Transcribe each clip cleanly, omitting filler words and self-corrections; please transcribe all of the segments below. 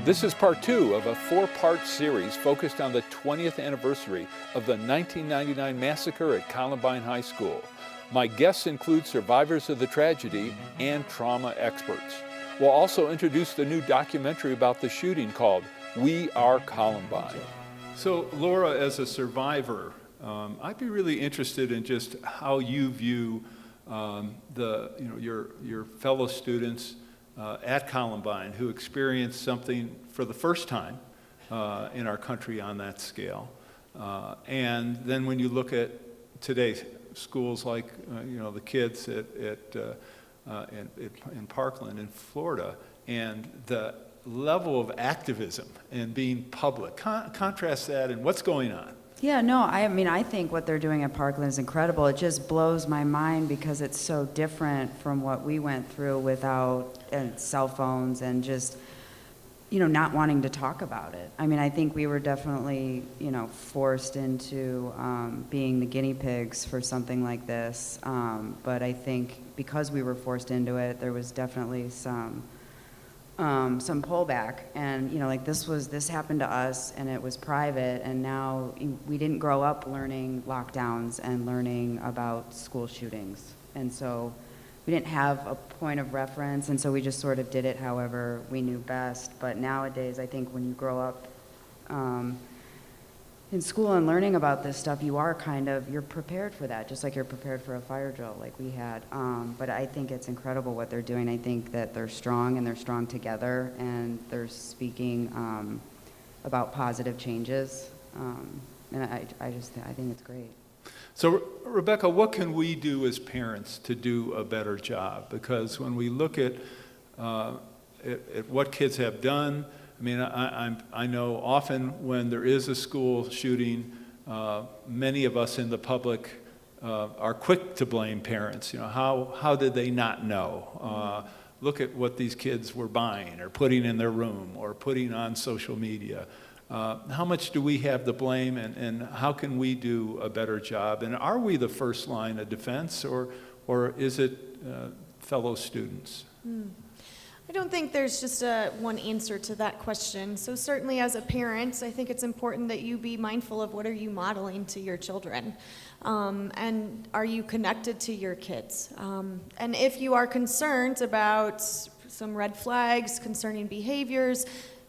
This is part 2 of a 4-part series focused on the 20th anniversary of the 1999 massacre at Columbine High School. My guests include survivors of the tragedy and trauma experts. We'll also introduce the new documentary about the shooting called Are Columbine. So Laura, as a survivor, I'd be really interested in just how you view your fellow students at Columbine who experienced something for the first time in our country on that scale. And then when you look at today's schools like the kids in Parkland in Florida, and the level of activism and being public, contrast that and what's going on. Yeah, no, I think what they're doing at Parkland is incredible. It just blows my mind because it's so different from what we went through without cell phones and just, not wanting to talk about it. I think we were definitely, forced into being the guinea pigs for something like this. But I think because we were forced into it, there was definitely some pullback, and this happened to us and it was private, and now we didn't grow up learning lockdowns and learning about school shootings, and so we didn't have a point of reference, and so we just sort of did it however we knew best. But nowadays I think when you grow up in school and learning about this stuff, you're prepared for that, just like you're prepared for a fire drill like we had. But I think it's incredible what they're doing. I think that they're strong, and they're strong together, and they're speaking about positive changes. And I think it's great. So Rebecca, what can we do as parents to do a better job? Because when we look at what kids have done, I know often when there is a school shooting, many of us in the public are quick to blame parents. How did they not know? Look at what these kids were buying or putting in their room or putting on social media. How much do we have the blame, and how can we do a better job? And are we the first line of defense, or is it fellow students? I don't think there's just one answer to that question. So certainly as a parent, I think it's important that you be mindful of what are you modeling to your children. And are you connected to your kids? And if you are concerned about some red flags concerning behaviors,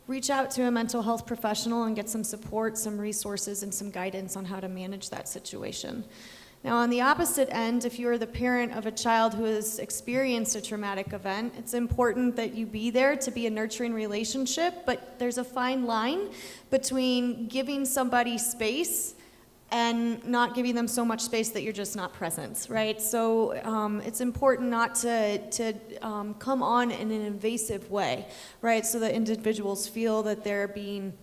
reach out to a mental health professional and get some support, some resources, and some guidance on how to manage that situation. Now, on the opposite end, if you are the parent of a child who has experienced a traumatic event, it's important that you be there to be a nurturing relationship, but there's a fine line between giving somebody space and not giving them so much space that you're just not present, right? So it's important not to come on in an invasive way, right? So that individuals feel that they're being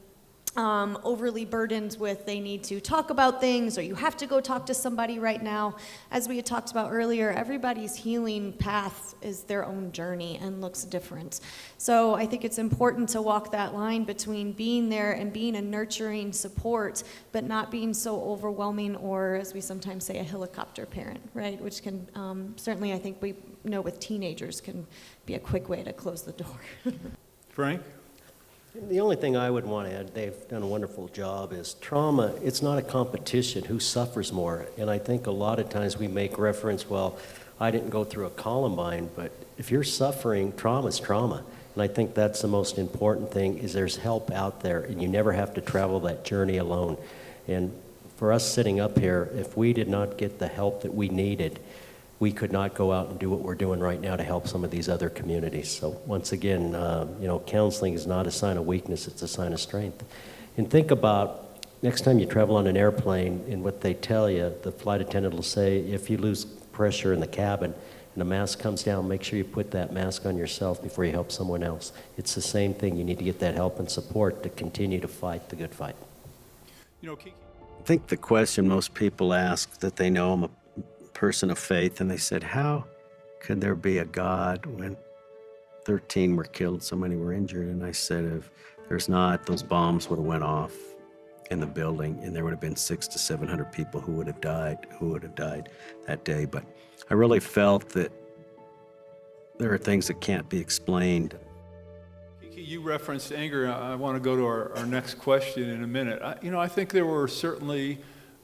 overly burdened with they need to talk about things, or you have to go talk to somebody right now. As we had talked about earlier, everybody's healing path is their own journey and looks different. So I think it's important to walk that line between being there and being a nurturing support, but not being so overwhelming, or as we sometimes say, a helicopter parent, right? Which can certainly, I think we know with teenagers, can be a quick way to close the door. Frank? The only thing I would want to add, they've done a wonderful job, is trauma, it's not a competition, who suffers more. And I think a lot of times we make reference, well, I didn't go through a Columbine, but if you're suffering, trauma's trauma. And I think that's the most important thing, is there's help out there, and you never have to travel that journey alone. And for us sitting up here, if we did not get the help that we needed, we could not go out and do what we're doing right now to help some of these other communities. So once again, counseling is not a sign of weakness, it's a sign of strength. And think about next time you travel on an airplane, and what they tell you, the flight attendant will say, if you lose pressure in the cabin and a mask comes down, make sure you put that mask on yourself before you help someone else. It's the same thing. You need to get that help and support to continue to fight the good fight. Kiki? I think the question most people ask, that they know I'm a person of faith, and they said, how could there be a God when 13 were killed, so many were injured? And I said, if there's not, those bombs would have went off in the building, and there would have been 600 to 700 people who would have died that day. But I really felt that there are things that can't be explained. Kiki, you referenced anger. I want to go to our next question in a minute. I think there were certainly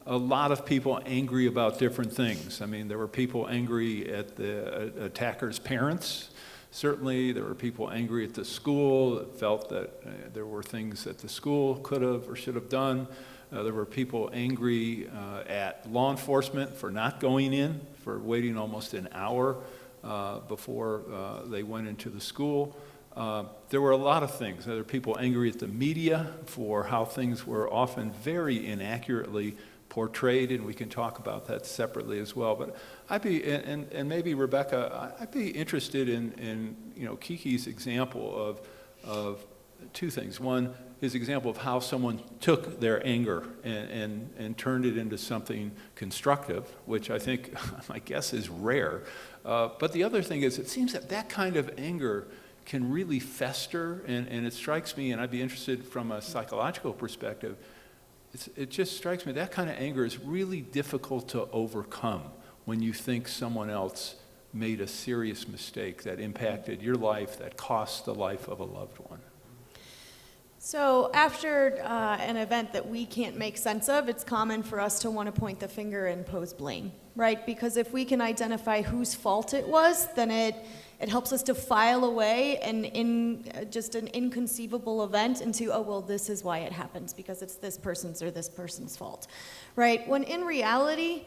a lot of people angry about different things. I mean, there were people angry at the attacker's parents. Certainly, there were people angry at the school that felt that there were things that the school could have or should have done. There were people angry at law enforcement for not going in, for waiting almost an hour before they went into the school. There were a lot of things. There were people angry at the media for how things were often very inaccurately portrayed, and we can talk about that separately as well. But I'd be, and maybe Rebecca, I'd be interested in Kiki's example of two things. One, his example of how someone took their anger and turned it into something constructive, which I think, my guess, is rare. But the other thing is, it seems that kind of anger can really fester, and it strikes me, and I'd be interested from a psychological perspective, it just strikes me that kind of anger is really difficult to overcome when you think someone else made a serious mistake that impacted your life, that cost the life of a loved one. So after an event that we can't make sense of, it's common for us to want to point the finger and pose blame, right? Because if we can identify whose fault it was, then it helps us to file away just an inconceivable event into, oh, well, this is why it happens, because it's this person's or this person's fault, right? When in reality,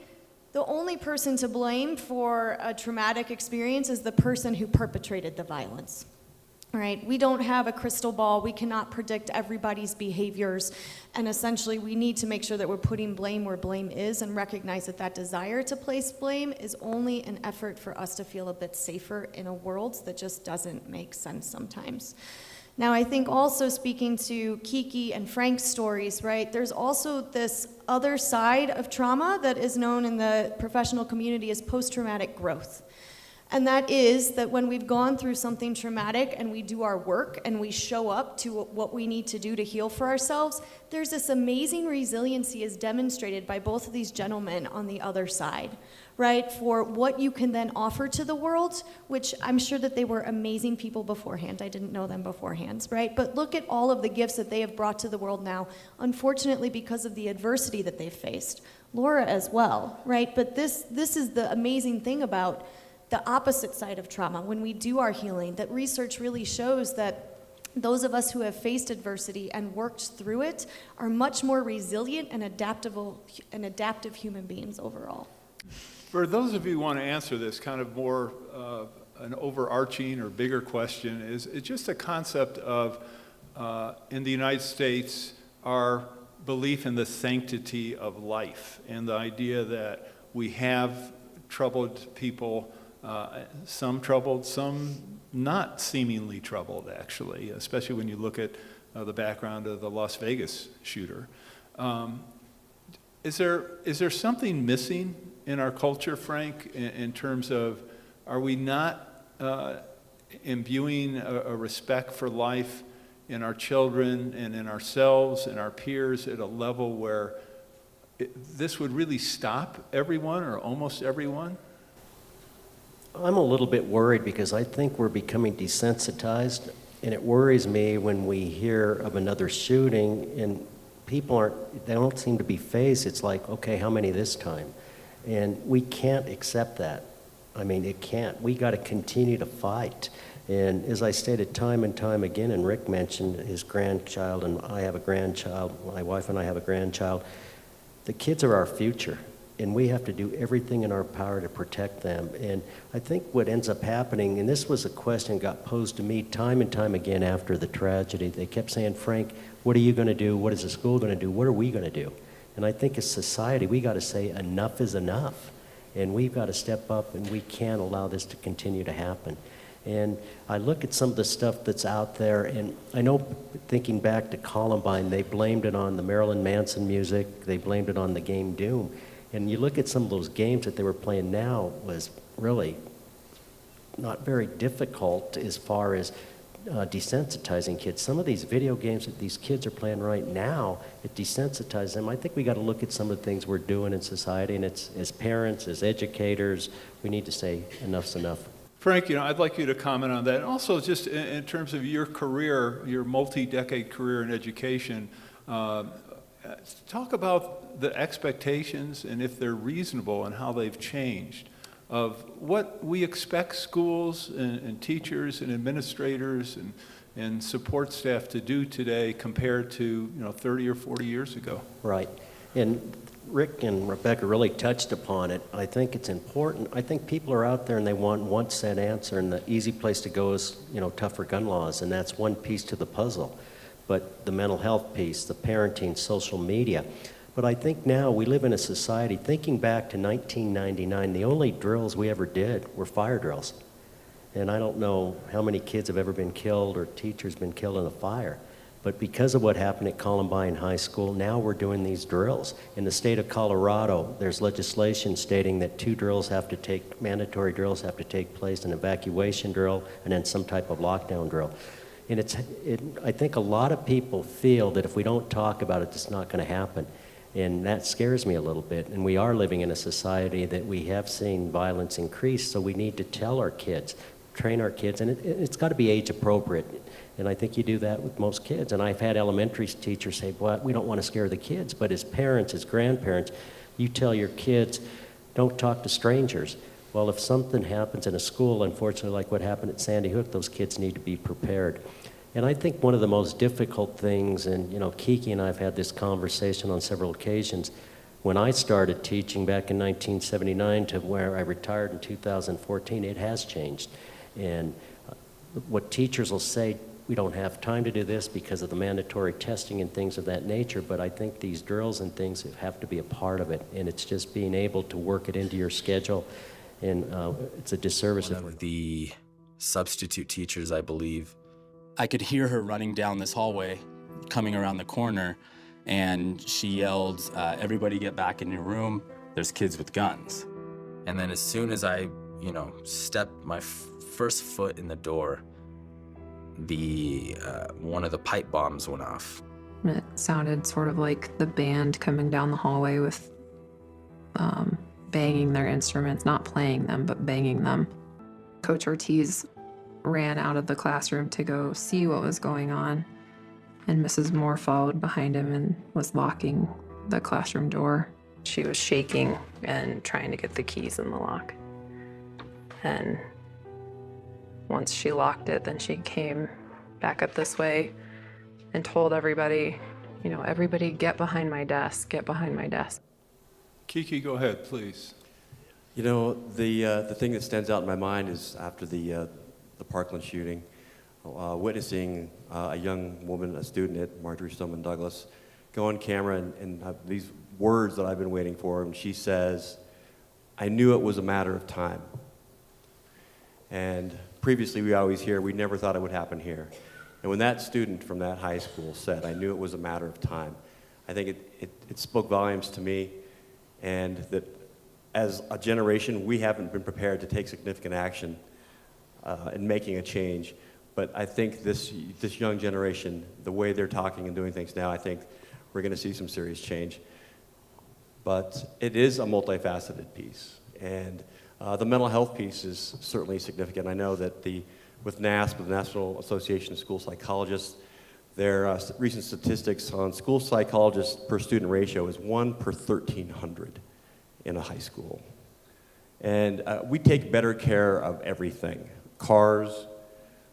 the only person to blame for a traumatic experience is the person who perpetrated the violence. Right? We don't have a crystal ball. We cannot predict everybody's behaviors. And essentially, we need to make sure that we're putting blame where blame is and recognize that desire to place blame is only an effort for us to feel a bit safer in a world that just doesn't make sense sometimes. Now, I think also speaking to Kiki and Frank's stories, right, there's also this other side of trauma that is known in the professional community as post-traumatic growth. And that is that when we've gone through something traumatic and we do our work and we show up to what we need to do to heal for ourselves, there's this amazing resiliency as demonstrated by both of these gentlemen on the other side, right? For what you can then offer to the world, which I'm sure that they were amazing people beforehand. I didn't know them beforehand, right? But look at all of the gifts that they have brought to the world now, unfortunately because of the adversity that they've faced. Laura as well, right? But this is the amazing thing about the opposite side of trauma, when we do our healing, that research really shows that those of us who have faced adversity and worked through it are much more resilient and adaptive human beings overall. For those of you who want to answer this kind of more an overarching or bigger question, is it's just a concept of, in the United States, our belief in the sanctity of life and the idea that we have troubled people, some troubled, some not seemingly troubled, actually, especially when you look at the background of the Las Vegas shooter. Is there something missing in our culture, Frank, in terms of, are we not imbuing a respect for life in our children and in ourselves and our peers at a level where this would really stop everyone or almost everyone? I'm a little bit worried because I think we're becoming desensitized, and it worries me when we hear of another shooting and they don't seem to be fazed. It's like, okay, how many this time? And we can't accept that. I mean, it can't. We got to continue to fight. And as I stated time and time again, and Rick mentioned his grandchild, and I have a grandchild, my wife and I have a grandchild, the kids are our future. And we have to do everything in our power to protect them. And I think what ends up happening, and this was a question that got posed to me time and time again after the tragedy, they kept saying, Frank, what are you going to do? What is the school going to do? What are we going to do? And I think as society, we got to say enough is enough. And we've got to step up, and we can't allow this to continue to happen. And I look at some of the stuff that's out there, and I know, thinking back to Columbine, they blamed it on the Marilyn Manson music, they blamed it on the game Doom. And you look at some of those games that they were playing now was really not very difficult as far as desensitizing kids. Some of these video games that these kids are playing right now, it desensitizes them. I think we got to look at some of the things we're doing in society, and it's as parents, as educators, we need to say enough's enough. Frank, I'd like you to comment on that. And also, just in terms of your career, your multi-decade career in education, talk about the expectations and if they're reasonable and how they've changed of what we expect schools and teachers and administrators and support staff to do today compared to 30 or 40 years ago. Right. And Rick and Rebecca really touched upon it. I think it's important. I think people are out there and they want one set answer, and the easy place to go is, tougher gun laws, and that's one piece to the puzzle. But the mental health piece, the parenting, social media. But I think now we live in a society, thinking back to 1999, the only drills we ever did were fire drills. And I don't know how many kids have ever been killed or teachers been killed in a fire. But because of what happened at Columbine High School, now we're doing these drills. In the state of Colorado, there's legislation stating that mandatory drills have to take place, an evacuation drill and then some type of lockdown drill. And I think a lot of people feel that if we don't talk about it, it's not going to happen. And that scares me a little bit. And we are living in a society that we have seen violence increase, so we need to tell our kids, train our kids, and it's got to be age appropriate. And I think you do that with most kids. And I've had elementary teachers say, well, we don't want to scare the kids. But as parents, as grandparents, you tell your kids, don't talk to strangers. Well, if something happens in a school, unfortunately, like what happened at Sandy Hook, those kids need to be prepared. And I think one of the most difficult things, and Kiki and I have had this conversation on several occasions, when I started teaching back in 1979 to where I retired in 2014, it has changed. And what teachers will say, we don't have time to do this because of the mandatory testing and things of that nature, but I think these drills and things have to be a part of it, and it's just being able to work it into your schedule, and it's a disservice. One of the substitute teachers, I believe, I could hear her running down this hallway, coming around the corner, and she yelled, everybody get back in your room, there's kids with guns. And then as soon as I, stepped my first foot in the door, one of the pipe bombs went off. It sounded sort of like the band coming down the hallway with banging their instruments, not playing them, but banging them. Coach Ortiz ran out of the classroom to go see what was going on, and Mrs. Moore followed behind him and was locking the classroom door. She was shaking and trying to get the keys in the lock. And once she locked it, then she came back up this way and told everybody, everybody get behind my desk, get behind my desk. Kiki, go ahead, please. The thing that stands out in my mind is after the Parkland shooting, witnessing a young woman, a student at Marjorie Stoneman Douglas, go on camera and these words that I've been waiting for, and she says, I knew it was a matter of time. And previously we always hear, we never thought it would happen here. And when that student from that high school said, I knew it was a matter of time, I think it spoke volumes to me, and that as a generation, we haven't been prepared to take significant action in making a change. But I think this young generation, the way they're talking and doing things now, I think we're going to see some serious change. But it is a multifaceted piece. And the mental health piece is certainly significant. I know that with NASP, the National Association of School Psychologists, their recent statistics on school psychologists per student ratio is 1 per 1,300 in a high school. And we take better care of everything. Cars,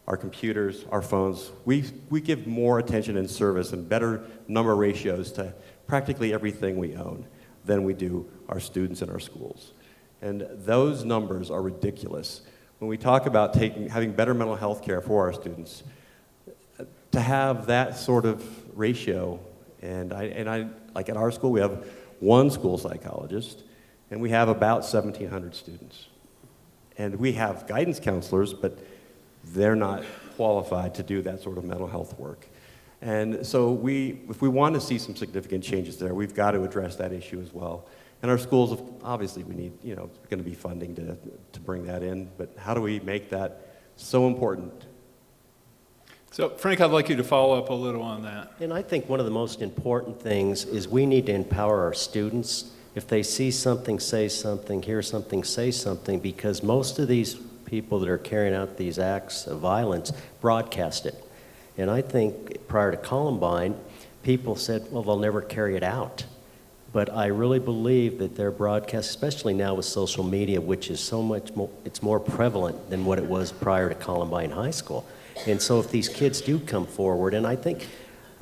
our computers, our phones. We give more attention and service and better number ratios to practically everything we own than we do our students in our schools. And those numbers are ridiculous. When we talk about having better mental health care for our students, to have that sort of ratio, and I like at our school, we have one school psychologist, and we have about 1,700 students. And we have guidance counselors, but they're not qualified to do that sort of mental health work. And so if we want to see some significant changes there, we've got to address that issue as well. And our schools, obviously, we need, going to be funding to bring that in, but how do we make that so important? So, Frank, I'd like you to follow up a little on that. And I think one of the most important things is we need to empower our students. If they see something, say something, hear something, say something, because most of these people that are carrying out these acts of violence broadcast it. And I think prior to Columbine, people said, well, they'll never carry it out. But I really believe that their broadcast, especially now with social media, which is so much more, it's more prevalent than what it was prior to Columbine High School. And so if these kids do come forward, and I think,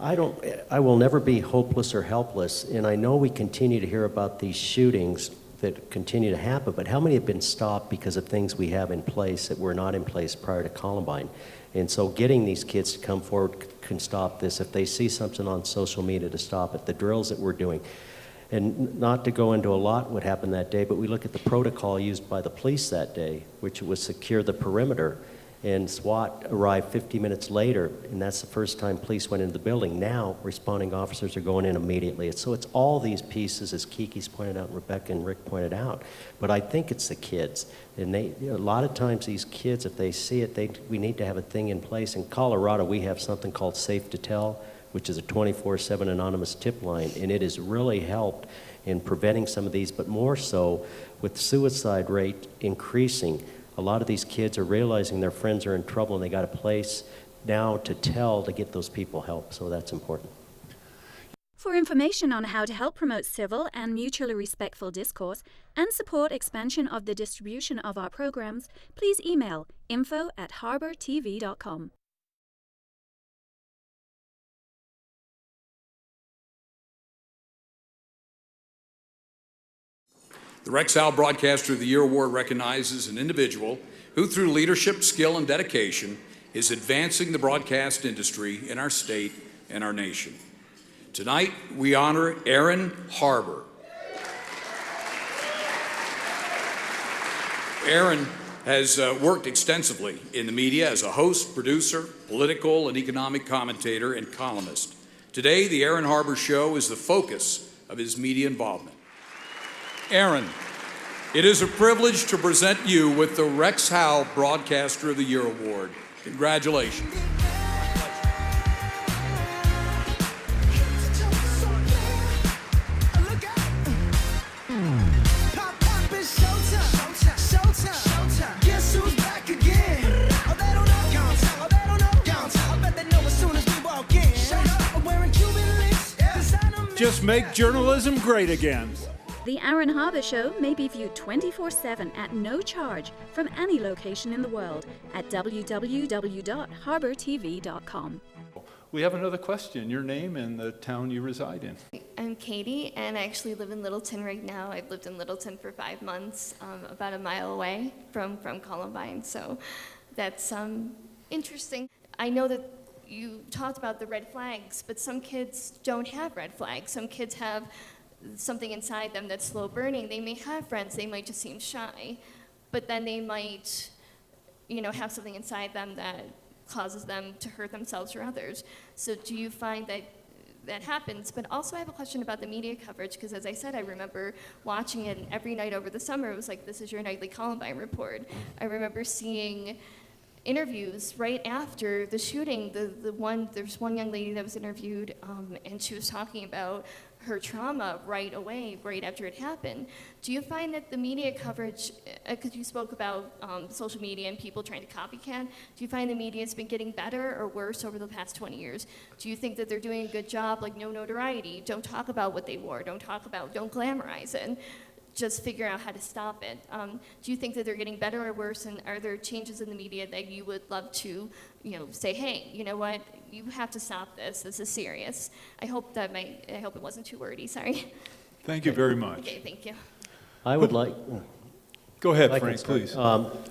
I will never be hopeless or helpless, and I know we continue to hear about these shootings that continue to happen, but how many have been stopped because of things we have in place that were not in place prior to Columbine? And so getting these kids to come forward can stop this. If they see something on social media, to stop it, the drills that we're doing. And not to go into a lot what happened that day, but we look at the protocol used by the police that day, which was secure the perimeter. And SWAT arrived 50 minutes later, and that's the first time police went into the building. Now, responding officers are going in immediately. So it's all these pieces, as Kiki's pointed out, and Rebecca and Rick pointed out. But I think it's the kids. And a lot of times these kids, if they see it, we need to have a thing in place. In Colorado, we have something called Safe to Tell, which is a 24/7 anonymous tip line, and it has really helped in preventing some of these, but more so with suicide rate increasing. A lot of these kids are realizing their friends are in trouble and they got a place now to tell to get those people help, so that's important. For information on how to help promote civil and mutually respectful discourse and support expansion of the distribution of our programs, please email info@harbortv.com. The Rexall Broadcaster of the Year Award recognizes an individual who, through leadership, skill, and dedication, is advancing the broadcast industry in our state and our nation. Tonight, we honor Aaron Harber. Aaron has worked extensively in the media as a host, producer, political and economic commentator, and columnist. Today, the Aaron Harber Show is the focus of his media involvement. Aaron, it is a privilege to present you with the Rexall Broadcaster of the Year Award. Congratulations. Just make journalism great again. The Aaron Harber Show may be viewed 24/7 at no charge from any location in the world at www.harbortv.com. We have another question. Your name and the town you reside in. I'm Katie, and I actually live in Littleton right now. I've lived in Littleton for 5 months, about a mile away from Columbine, so that's interesting. I know that you talked about the red flags, but some kids don't have red flags. Some kids have something inside them that's slow burning. They may have friends, they might just seem shy, but then they might, have something inside them that causes them to hurt themselves or others. So do you find that that happens? But also I have a question about the media coverage, because as I said, I remember watching it every night over the summer. It was like, this is your nightly Columbine report. I remember seeing interviews right after the shooting. There's one young lady that was interviewed, and she was talking about her trauma right away, right after it happened. Do you find that the media coverage, because you spoke about social media and people trying to copycat, do you find the media has been getting better or worse over the past 20 years? Do you think that they're doing a good job, like no notoriety, don't talk about what they wore, don't glamorize it, just figure out how to stop it? Do you think that they're getting better or worse, and are there changes in the media that you would love to, say, hey, you know what, you have to stop this. This is serious. I hope it wasn't too wordy. Sorry. Thank you very much. Okay, thank you. I would like... Go ahead, I can Frank, start. please.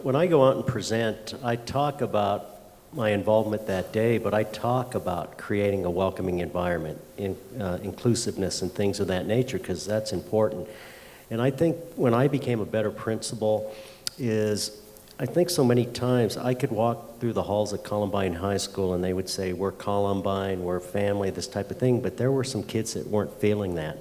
When I go out and present, I talk about my involvement that day, but I talk about creating a welcoming environment, inclusiveness and things of that nature, because that's important. And I think when I became a better principal I think so many times I could walk through the halls of Columbine High School and they would say, we're Columbine, we're family, this type of thing, but there were some kids that weren't feeling that.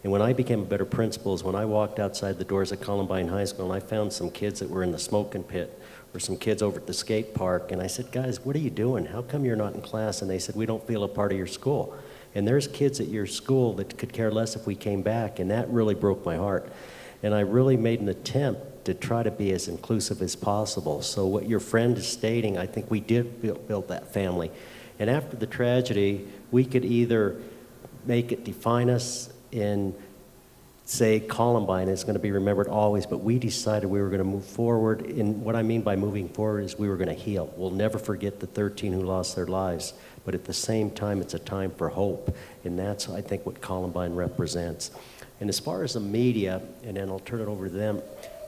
And when I became a better principal is when I walked outside the doors of Columbine High School and I found some kids that were in the smoking pit or some kids over at the skate park, and I said, guys, what are you doing? How come you're not in class? And they said, we don't feel a part of your school. And there's kids at your school that could care less if we came back, and that really broke my heart. And I really made an attempt to try to be as inclusive as possible. So what your friend is stating, I think we did build that family. And after the tragedy, we could either make it define us in, say, Columbine is going to be remembered always, but we decided we were going to move forward. And what I mean by moving forward is we were going to heal. We'll never forget the 13 who lost their lives, but at the same time, it's a time for hope. And that's, I think, what Columbine represents. And as far as the media, and then I'll turn it over to them,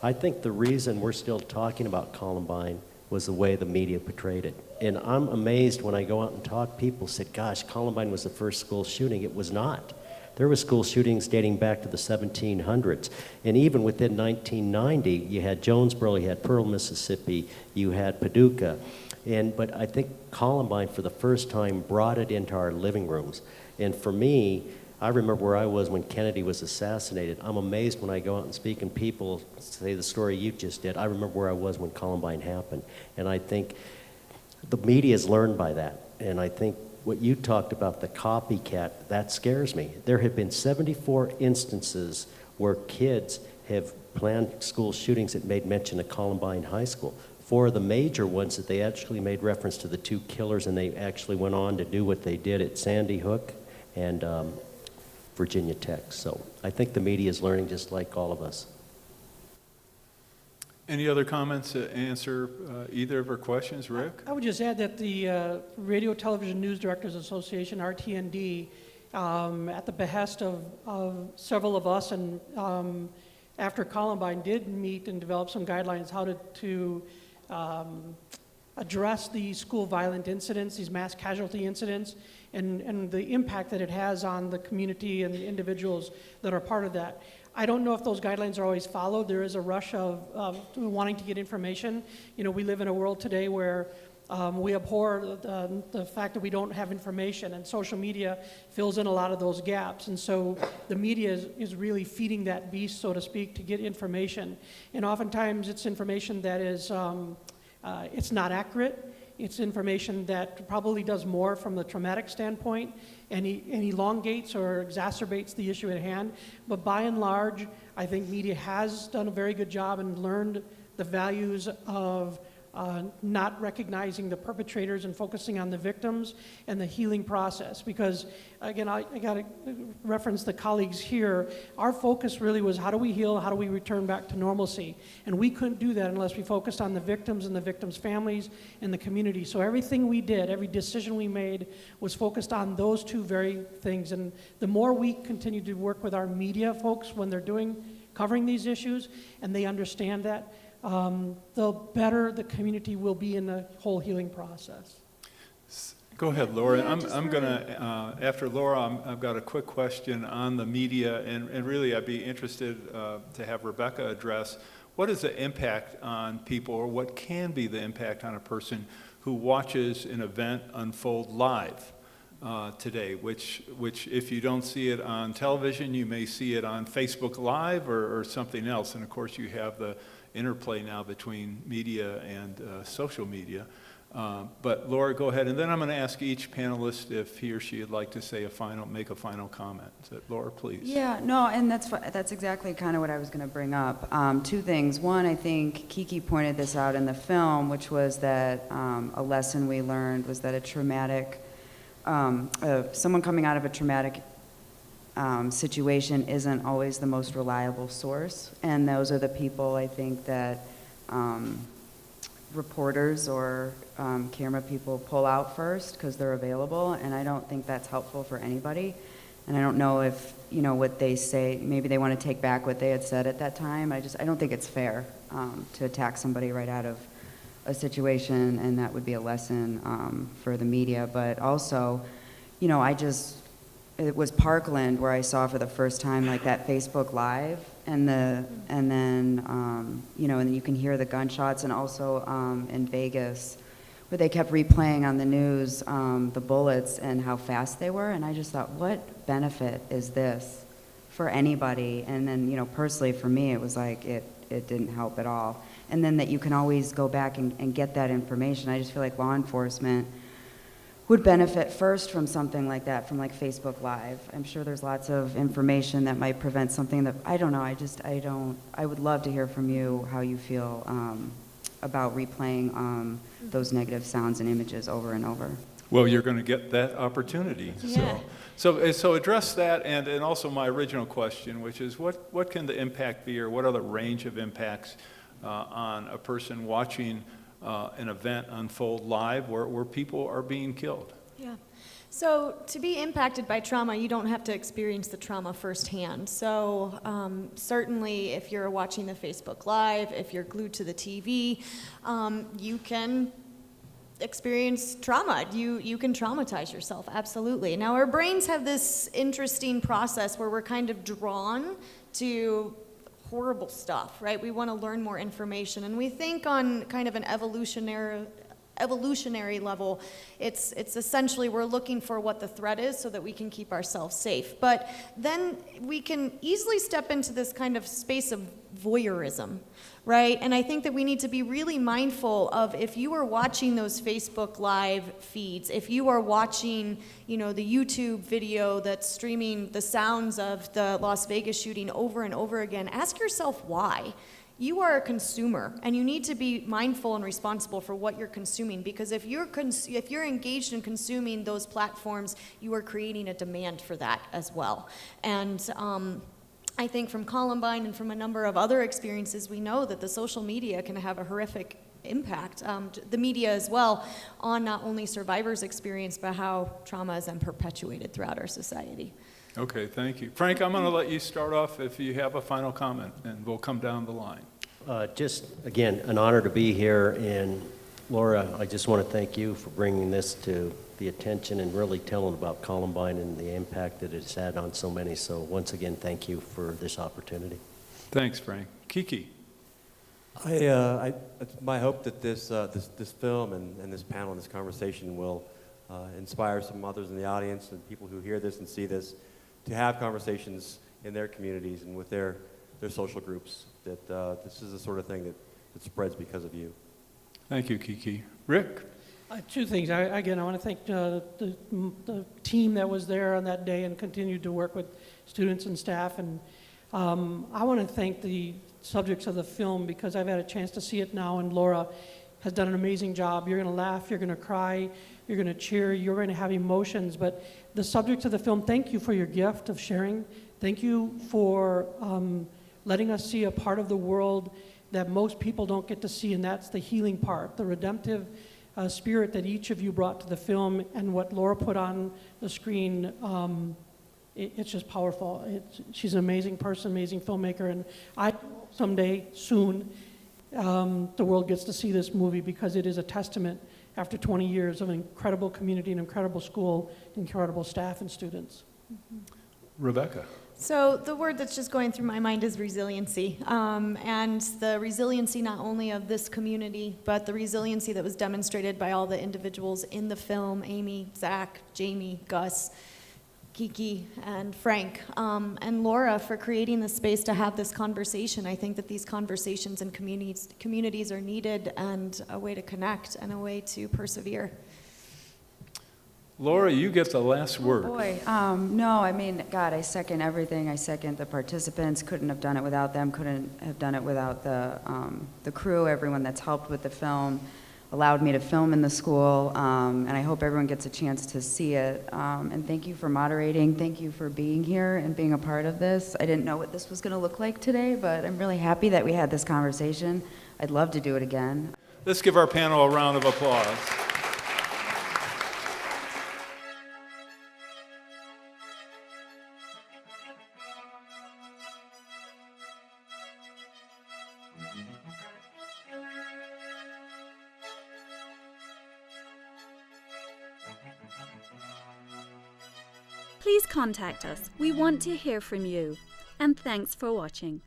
I think the reason we're still talking about Columbine was the way the media portrayed it. And I'm amazed when I go out and talk, people said, gosh, Columbine was the first school shooting. It was not. There were school shootings dating back to the 1700s. And even within 1990, you had Jonesboro, you had Pearl, Mississippi, you had Paducah. But I think Columbine, for the first time, brought it into our living rooms. And for me, I remember where I was when Kennedy was assassinated. I'm amazed when I go out and speak and people say the story you just did. I remember where I was when Columbine happened. And I think the media has learned by that. And I think what you talked about, the copycat, that scares me. There have been 74 instances where kids have planned school shootings that made mention of Columbine High School. 4 of the major ones that they actually made reference to the 2 killers, and they actually went on to do what they did at Sandy Hook and Virginia Tech. So I think the media is learning just like all of us. Any other comments to answer either of her questions, Rick? I would just add that the Radio Television News Directors Association, RTND, at the behest of several of us and after Columbine, did meet and develop some guidelines how to address these school violent incidents, these mass casualty incidents, and the impact that it has on the community and the individuals that are part of that. I don't know if those guidelines are always followed. There is a rush of wanting to get information. You know, we live in a world today where we abhor the fact that we don't have information, and social media fills in a lot of those gaps. And so the media is really feeding that beast, so to speak, to get information. And oftentimes it's information that is, it's not accurate. It's information that probably does more from the traumatic standpoint and elongates or exacerbates the issue at hand. But by and large, I think media has done a very good job and learned the values of not recognizing the perpetrators and focusing on the victims and the healing process. Because, again, I got to reference the colleagues here. Our focus really was how do we heal, how do we return back to normalcy? And we couldn't do that unless we focused on the victims and the victims' families and the community. So everything we did, every decision we made was focused on those 2 very things. And the more we continue to work with our media folks when they're covering these issues, and they understand that, the better the community will be in the whole healing process. Go ahead, Laura. I'm going to, after Laura, I've got a quick question on the media, and really I'd be interested to have Rebecca address what is the impact on people, or what can be the impact on a person who watches an event unfold live today, which if you don't see it on television, you may see it on Facebook Live or something else. And of course you have the interplay now between media and social media. But Laura, go ahead, and then I'm going to ask each panelist if he or she would like to say make a final comment. So, Laura, please. Yeah, no, and that's exactly kind of what I was going to bring up. 2 things. One, I think Kiki pointed this out in the film, which was that a lesson we learned was that a traumatic, someone coming out of a traumatic situation isn't always the most reliable source, and those are the people I think that reporters or camera people pull out first because they're available, and I don't think that's helpful for anybody. And I don't know if, what they say, maybe they want to take back what they had said at that time. I don't think it's fair to attack somebody right out of a situation, and that would be a lesson for the media. But also, it was Parkland where I saw for the first time like that Facebook Live, and then you can hear the gunshots, and also in Vegas where they kept replaying on the news the bullets and how fast they were, and I just thought, what benefit is this for anybody? And then personally for me, it was like it didn't help at all. And then that you can always go back and get that information. I just feel like law enforcement would benefit first from something like that, from like Facebook Live. I'm sure there's lots of information that might prevent something that, I don't know, I would love to hear from you how you feel about replaying those negative sounds and images over and over. Well, you're going to get that opportunity. Yeah. So address that, and also my original question, which is what can the impact be, or what are the range of impacts on a person watching an event unfold live where people are being killed? Yeah. So to be impacted by trauma, you don't have to experience the trauma firsthand. So certainly if you're watching the Facebook Live, if you're glued to the TV, you can experience trauma. You can traumatize yourself, absolutely. Now our brains have this interesting process where we're kind of drawn to horrible stuff, right? We want to learn more information, and we think on kind of an evolutionary level, it's essentially we're looking for what the threat is so that we can keep ourselves safe. But then we can easily step into this kind of space of voyeurism, right? And I think that we need to be really mindful of, if you are watching those Facebook Live feeds, if you are watching, the YouTube video that's streaming the sounds of the Las Vegas shooting over and over again, ask yourself why. You are a consumer, and you need to be mindful and responsible for what you're consuming, because if you're engaged in consuming those platforms, you are creating a demand for that as well. And I think from Columbine and from a number of other experiences, we know that the social media can have a horrific impact, the media as well, on not only survivors' experience, but how trauma is then perpetuated throughout our society. Okay, thank you. Frank, I'm going to let you start off if you have a final comment, and we'll come down the line. Just, again, an honor to be here, and Laura, I just want to thank you for bringing this to the attention and really telling about Columbine and the impact that it's had on so many. So once again, thank you for this opportunity. Thanks, Frank. Kiki. It's my hope that this film and this panel and this conversation will inspire some others in the audience and people who hear this and see this to have conversations in their communities and with their social groups, that this is the sort of thing that spreads because of you. Thank you, Kiki. Rick? Two things. I want to thank the team that was there on that day and continued to work with students and staff. And I want to thank the subjects of the film, because I've had a chance to see it now, and Laura has done an amazing job. You're going to laugh, you're going to cry, you're going to cheer, you're going to have emotions. But the subjects of the film, thank you for your gift of sharing. Thank you for letting us see a part of the world that most people don't get to see, and that's the healing part, the redemptive spirit that each of you brought to the film, and what Laura put on the screen. It's just powerful. She's an amazing person, amazing filmmaker, and I hope someday, soon, the world gets to see this movie, because it is a testament, after 20 years, of an incredible community, an incredible school, incredible staff and students. Rebecca. So the word that's just going through my mind is resiliency, and the resiliency not only of this community, but the resiliency that was demonstrated by all the individuals in the film: Amy, Zach, Jamie, Gus, Kiki, and Frank, and Laura, for creating the space to have this conversation. I think that these conversations and communities are needed, and a way to connect and a way to persevere. Laura, you get the last word. Oh boy, no, I mean, God, I second everything. I second the participants. Couldn't have done it without them. Couldn't have done it without the crew, everyone that's helped with the film, allowed me to film in the school, and I hope everyone gets a chance to see it. And thank you for moderating. Thank you for being here and being a part of this. I didn't know what this was going to look like today, but I'm really happy that we had this conversation. I'd love to do it again. Let's give our panel a round of applause. Please contact us. We want to hear from you. And thanks for watching.